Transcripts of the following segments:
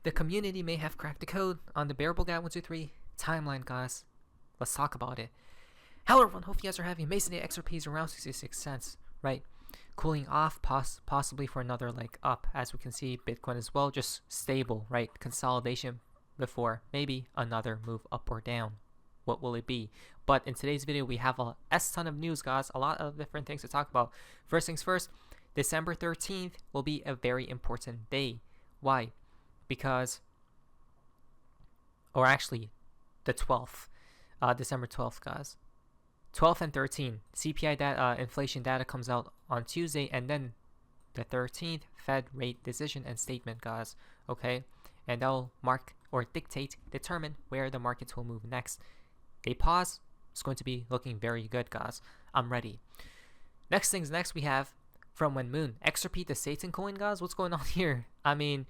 the community may have cracked the code on the Bearable Guy 123 timeline, guys. Let's talk about it. Hello everyone, hope you guys are having an amazing day. XRP is around 66 cents, right? Cooling off, possibly for another like up. As we can see, Bitcoin as well, just stable, right? Consolidation before maybe another move up or down. What will it be? But in today's video, we have a ton of news, guys. A lot of different things to talk about. First things first, December 13th will be a very important day. Why? Because, or actually, the 12th, December 12th, guys. 12th and 13th, CPI data, inflation data comes out on Tuesday, and then the 13th, Fed rate decision and statement, guys. Okay, and that'll mark or determine where the markets will move next. A pause is going to be looking very good, guys. I'm ready. Next things next, we have from When Moon, XRP the Satan coin, guys. What's going on here? I mean,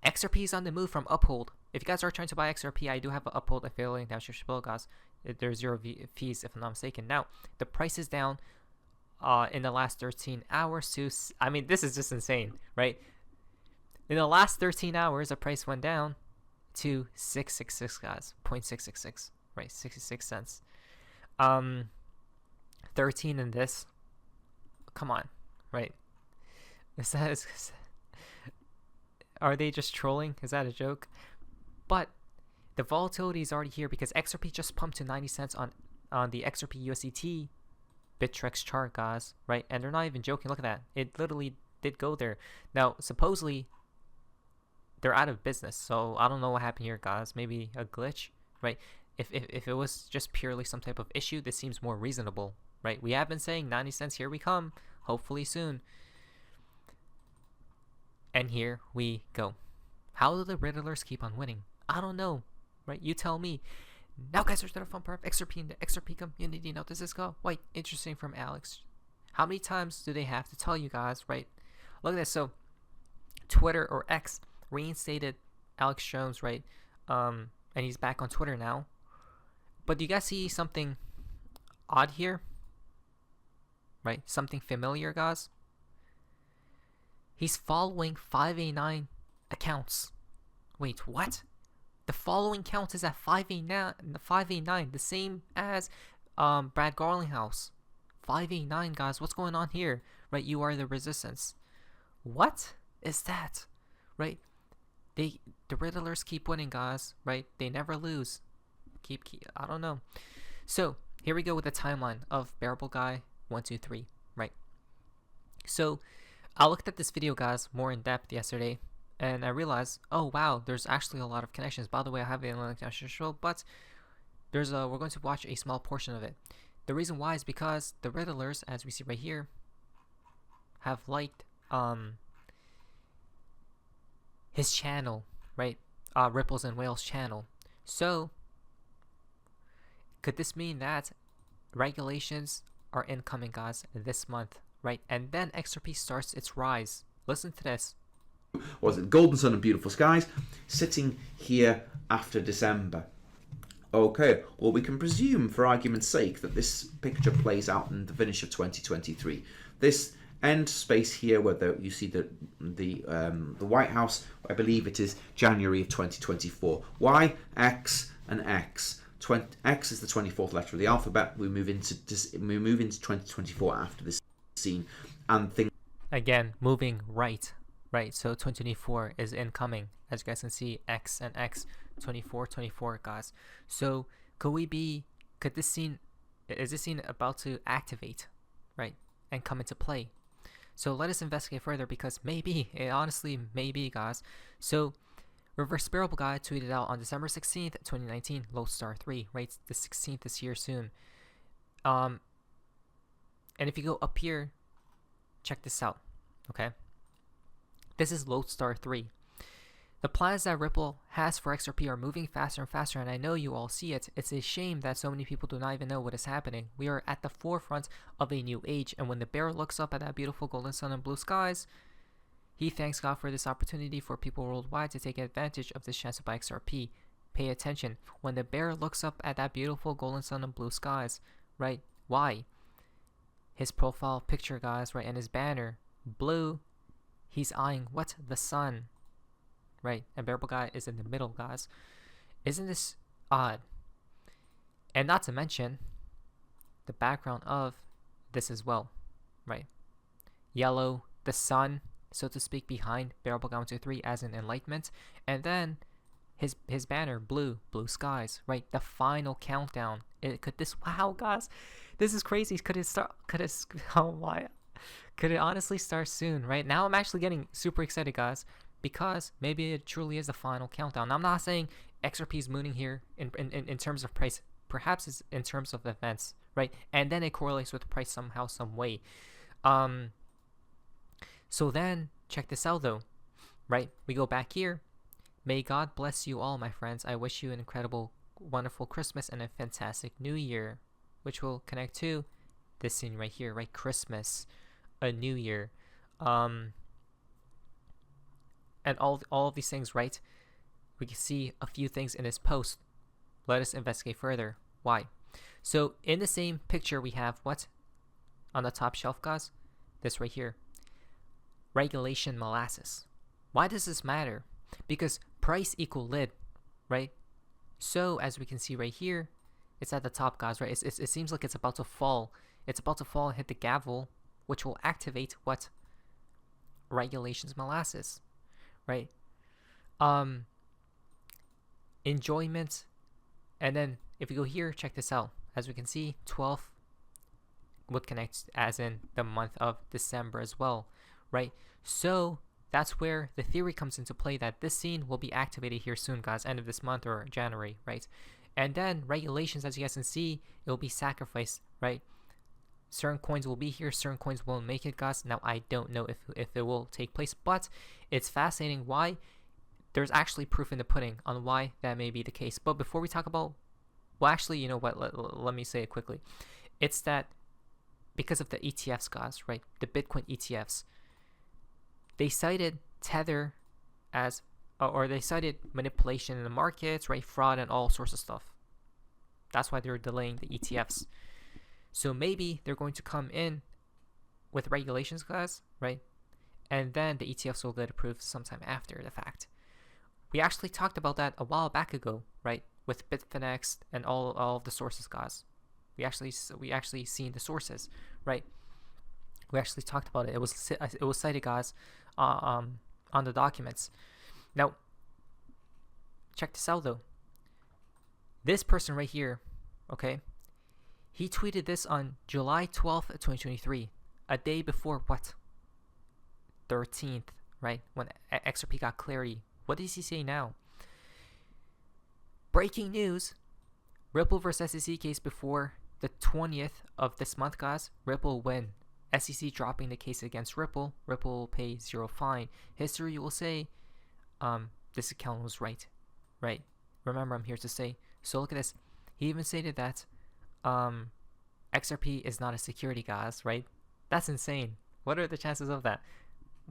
XRP is on the move from Uphold. If you guys are trying to buy XRP, I do have an Uphold affiliate down your below, guys. There's zero fees if I'm not mistaken. Now, the price is down in the last 13 hours to, I mean, this is just insane, right? In the last 13 hours, the price went down to 666, guys. 0.666, right? 66 cents. 13 in this. Come on, right? Are they just trolling? Is that a joke? But the volatility is already here because XRP just pumped to 90 cents on the XRP USDT Bittrex chart, guys, right? And they're not even joking. Look at that. It literally did go there. Now, supposedly, they're out of business. So I don't know what happened here, guys. Maybe a glitch, right? If it was just purely some type of issue, this seems more reasonable, right? We have been saying 90 cents, here we come. Hopefully soon. And here we go. How do the Riddlers keep on winning? I don't know, right? You tell me. Now, guys, there's the fun part of XRP in the XRP community. Now, does this go? Wait, interesting from Alex. How many times do they have to tell you guys, right? Look at this. So, Twitter or X reinstated Alex Jones, right? And he's back on Twitter now. But do you guys see something odd here? Right? Something familiar, guys? He's following 5A9 accounts. Wait, what? The following count is at 5A9, the same as Brad Garlinghouse. 5A9, guys. What's going on here? Right? You are the resistance. What is that? Right? The Riddlers keep winning, guys. Right? They never lose. Keep. I don't know. So here we go with the timeline of Bearable Guy 123. Right? So I looked at this video, guys, more in depth yesterday, and I realized, oh wow, there's actually a lot of connections. By the way, I have it in the link down show, but we're going to watch a small portion of it. The reason why is because the Riddlers, as we see right here, have liked his channel, right? Ripples and Whales channel. So could this mean that regulations are incoming, guys, this month? Right, and then XRP starts its rise. Listen to this. Was it Golden Sun and Beautiful Skies sitting here after December? Okay, well, we can presume for argument's sake that this picture plays out in the finish of 2023. This end space here where you see the White House, I believe it is January of 2024. Y, X, and X. X is the 24th letter of the alphabet. We move into 2024 after this scene, and things again moving right, so 2024 is incoming, as you guys can see. X and X, 24, guys. So could this scene, is this scene about to activate, right, and come into play? So let us investigate further, because maybe, it honestly maybe, guys. So Reverse Bearable Guy tweeted out on December 16th 2019, Lodestar 3, right? The 16th is here soon. And if you go up here, check this out, okay? This is Lodestar 3. The plans that Ripple has for XRP are moving faster and faster, and I know you all see it. It's a shame that so many people do not even know what is happening. We are at the forefront of a new age, and when the bear looks up at that beautiful golden sun and blue skies, he thanks God for this opportunity for people worldwide to take advantage of this chance to buy XRP. Pay attention. When the bear looks up at that beautiful golden sun and blue skies, right? Why? His profile picture, guys, right, and his banner, blue, he's eyeing what? The sun, right? And bearable guy is in the middle, guys. Isn't this odd? And not to mention the background of this as well, right? Yellow, the sun, so to speak, behind bearable guy 123 as an enlightenment, and then his banner, blue skies, right? The final countdown. Wow, guys, this is crazy. Could it honestly start soon, right? Now I'm actually getting super excited, guys, because maybe it truly is the final countdown. Now, I'm not saying XRP is mooning here in terms of price. Perhaps it's in terms of events, right? And then it correlates with the price somehow, some way. So then, check this out though, right? We go back here. May God bless you all, my friends. I wish you an incredible, wonderful Christmas and a fantastic New Year, which will connect to this scene right here, right? Christmas, a New Year, and all of these things, right? We can see a few things in this post. Let us investigate further. Why? So in the same picture, we have what on the top shelf, guys? This right here. Regulation molasses. Why does this matter? Because price equal lid, right? So as we can see right here, it's at the top, guys, right? It seems like it's about to fall. It's about to fall and hit the gavel, which will activate what? Regulations molasses, right? Enjoyment. And then if we go here, check this out. As we can see, 12th would connect as in the month of December as well, right? So that's where the theory comes into play that this scene will be activated here soon, guys, end of this month or January, right? And then regulations, as you guys can see, it will be sacrificed, right? Certain coins will be here, certain coins won't make it, guys. Now, I don't know if it will take place, but it's fascinating why. There's actually proof in the pudding on why that may be the case. But before we talk about, well, actually, you know what? Let me say it quickly. It's that because of the ETFs, guys, right? The Bitcoin ETFs. They cited Tether as, or they cited manipulation in the markets, right? Fraud and all sorts of stuff. That's why they're delaying the ETFs. So maybe they're going to come in with regulations, guys, right? And then the ETFs will get approved sometime after the fact. We actually talked about that a while back ago, right? With Bitfinex and all of the sources, guys. We actually seen the sources, right? We actually talked about it. It was cited, guys, on the documents. Now, check this out though. This person right here, okay, he tweeted this on July 12th, 2023, a day before what? 13th, right? When XRP got clarity. What does he say now? Breaking news. Ripple versus SEC case before the 20th of this month, guys. Ripple win. SEC dropping the case against Ripple. Ripple will pay 0 fine. History will say, this account was right. Right. Remember, I'm here to say. So look at this. He even stated that XRP is not a security, guys, right? That's insane. What are the chances of that?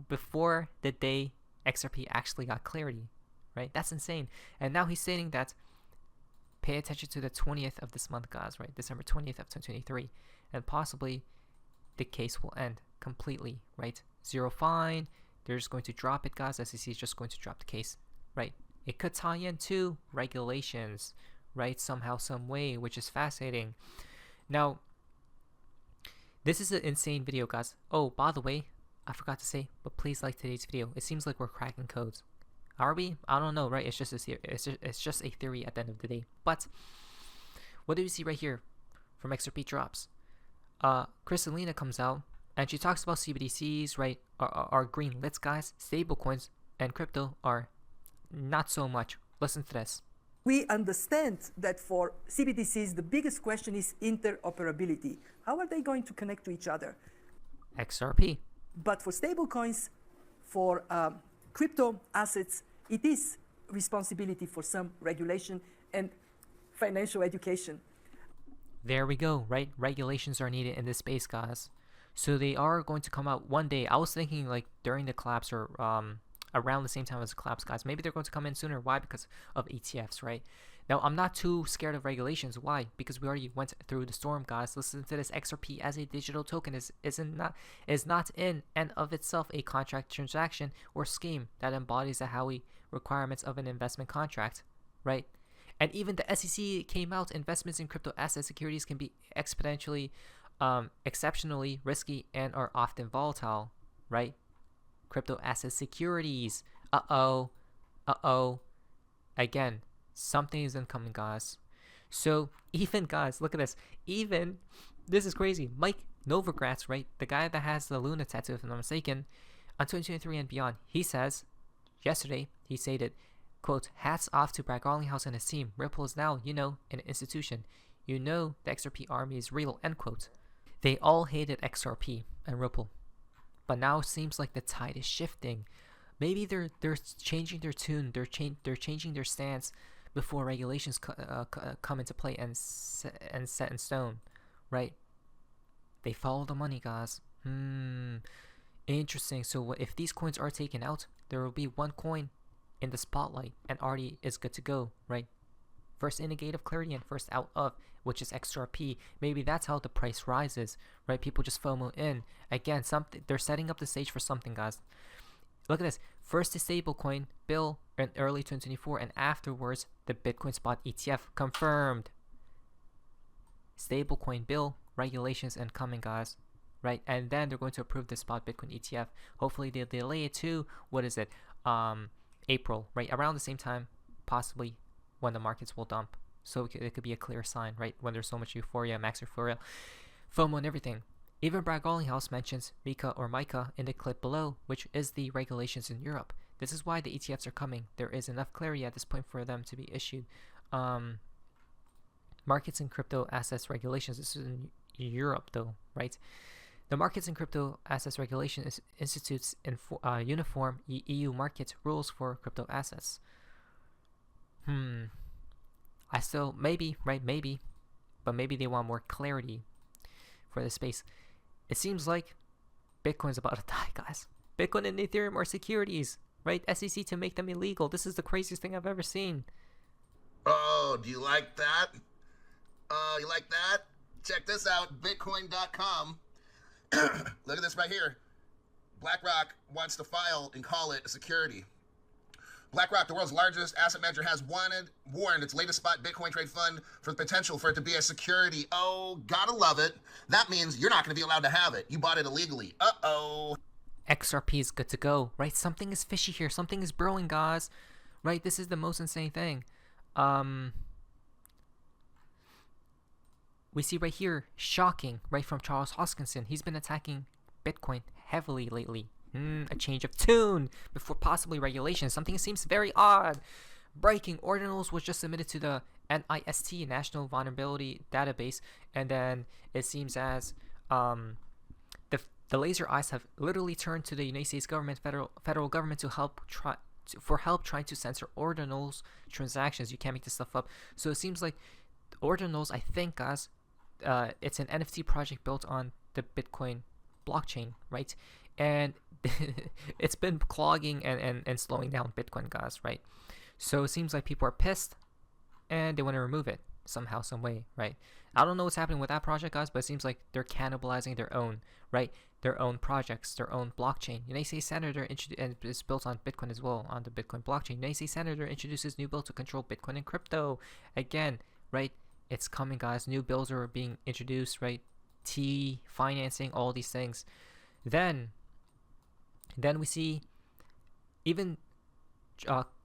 Before the day XRP actually got clarity, right? That's insane. And now he's saying that pay attention to the 20th of this month, guys, right? December 20th of 2023. And possibly the case will end completely, right? 0 fine. They're just going to drop it, guys. SEC is just going to drop the case, right? It could tie into regulations, right? Somehow, some way, which is fascinating. Now, this is an insane video, guys. Oh, by the way, I forgot to say, but please like today's video. It seems like we're cracking codes. Are we? I don't know, right? It's just a theory. It's just a theory at the end of the day. But what do we see right here from XRP drops? Kristalina comes out and she talks about CBDCs, right? Are green lits, guys. Stablecoins and crypto are not so much. Listen to this. We understand that for CBDCs, the biggest question is interoperability. How are they going to connect to each other? XRP. But for stablecoins, for crypto assets, it is responsibility for some regulation and financial education. There we go, right? Regulations are needed in this space, guys. So they are going to come out one day. I was thinking like during the collapse or around the same time as the collapse, guys. Maybe they're going to come in sooner. Why? Because of ETFs, right? Now, I'm not too scared of regulations. Why? Because we already went through the storm, guys. Listen to this. XRP as a digital token is not in and of itself a contract transaction or scheme that embodies the Howey requirements of an investment contract, right? And even the SEC came out, investments in crypto asset securities can be exceptionally risky and are often volatile, right? Crypto asset securities. Again, something is incoming, guys. So even, guys, look at this. Even, this is crazy. Mike Novogratz, right? The guy that has the Luna tattoo, if I'm not mistaken, on 2023 and beyond, he says, yesterday, he stated, quote, hats off to Brad Garlinghouse and his team. Ripple is now, an institution. The XRP army is real, end quote. They all hated XRP and Ripple. But now it seems like the tide is shifting. Maybe they're changing their tune. They're changing their stance before regulations come into play and set in stone, right? They follow the money, guys. Interesting. So if these coins are taken out, there will be one coin in the spotlight and already is good to go, right? First in a gate of clarity and first out of, which is XRP. Maybe that's how the price rises, right? People just FOMO in. Again, they're setting up the stage for something, guys. Look at this. First the stablecoin bill in early 2024, and afterwards the Bitcoin spot ETF confirmed. Stablecoin bill regulations incoming, guys, right? And then they're going to approve the spot Bitcoin ETF. Hopefully they'll delay it to April, right? Around the same time, possibly when the markets will dump. So it could be a clear sign, right? When there's so much euphoria, max euphoria, FOMO and everything. Even Brad Garlinghouse mentions MiCA in the clip below, which is the regulations in Europe. This is why the ETFs are coming. There is enough clarity at this point for them to be issued. Markets and crypto assets regulations. This is in Europe, though, right? The Markets and Crypto Assets Regulation institutes uniform EU market rules for crypto assets. I still, maybe, right? Maybe. But maybe they want more clarity for the space. It seems like Bitcoin's about to die, guys. Bitcoin and Ethereum are securities, right? SEC to make them illegal. This is the craziest thing I've ever seen. Oh, do you like that? You like that? Check this out, Bitcoin.com. Look at this right here. BlackRock wants to file and call it a security. BlackRock, the world's largest asset manager, has warned its latest spot Bitcoin trade fund for the potential for it to be a security. Oh, gotta love it. That means you're not going to be allowed to have it. You bought it illegally. Uh-oh. XRP is good to go, right? Something is fishy here. Something is brewing, guys. Right? This is the most insane thing. We see right here, shocking, right, from Charles Hoskinson. He's been attacking Bitcoin heavily lately. A change of tune before possibly regulation. Something seems very odd. Breaking ordinals was just submitted to the NIST, National Vulnerability Database, and then it seems as the laser eyes have literally turned to the United States government, federal government, to help trying to censor ordinals transactions. You can't make this stuff up. So it seems like ordinals, I think, guys, it's an NFT project built on the Bitcoin blockchain, right? And it's been clogging and slowing down Bitcoin, guys, right? So it seems like people are pissed and they want to remove it somehow, some way, right? I don't know what's happening with that project, guys, but it seems like they're cannibalizing their own, right? Their own projects, their own blockchain. United States Senator and it's built on Bitcoin as well, on the Bitcoin blockchain. United States Senator introduces new bill to control Bitcoin and crypto. Again, right? It's coming, guys. New bills are being introduced, right? Financing, all these things. Then we see even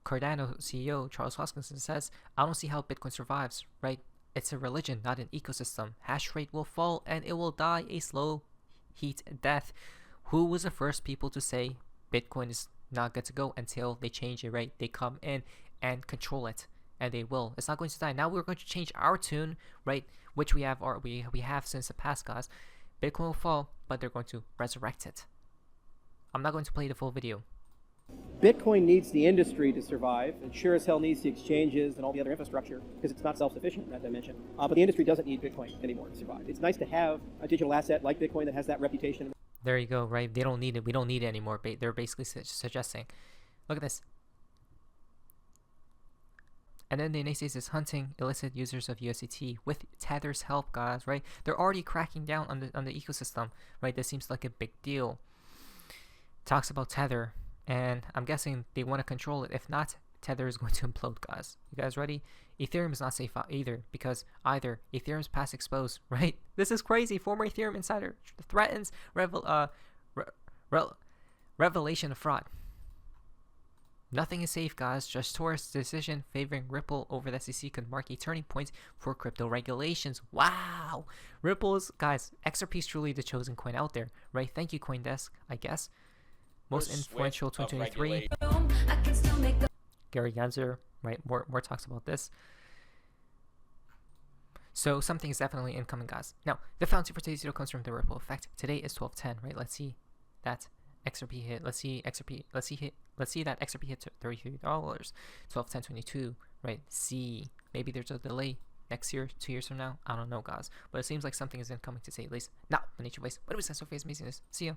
Cardano CEO Charles Hoskinson says, I don't see how Bitcoin survives, right? It's a religion, not an ecosystem. Hash rate will fall and it will die a slow heat death. Who was the first people to say Bitcoin is not good to go until they change it, right? They come in and control it, and they will. It's not going to die. Now we're going to change our tune, right? Which we have since the past, guys. Bitcoin will fall, but they're going to resurrect it. I'm not going to play the full video. Bitcoin needs the industry to survive, and sure as hell needs the exchanges and all the other infrastructure, because it's not self-sufficient in that dimension. But the industry doesn't need Bitcoin anymore to survive. It's nice to have a digital asset like Bitcoin that has that reputation. There you go, right? They don't need it. We don't need it anymore. They're basically suggesting. Look at this. And then the NACS is hunting illicit users of USDT with Tether's help, guys, right? They're already cracking down on the ecosystem, right? This seems like a big deal. Talks about Tether, and I'm guessing they want to control it. If not, Tether is going to implode, guys. You guys ready? Ethereum is not safe either, because either Ethereum's past exposed, right? This is crazy. Former Ethereum insider threatens revelation of fraud. Nothing is safe, guys. Just Taurus' decision favoring Ripple over the SEC could mark a turning point for crypto regulations. Wow! Ripple's, guys, XRP is truly the chosen coin out there, right? Thank you, CoinDesk, I guess. Most influential 2023. Gary Gensler, right? More talks about this. So something is definitely incoming, guys. Now, the fountain for today's video comes from the Ripple effect. Today is 12:10, right? Let's see that XRP hit. Let's see that XRP hit $33. 12:10.22, right? See, maybe there's a delay next year, 2 years from now. I don't know, guys. But it seems like something is incoming, to say at least. Now, the nature ways. What was that? So face amazingness. See ya.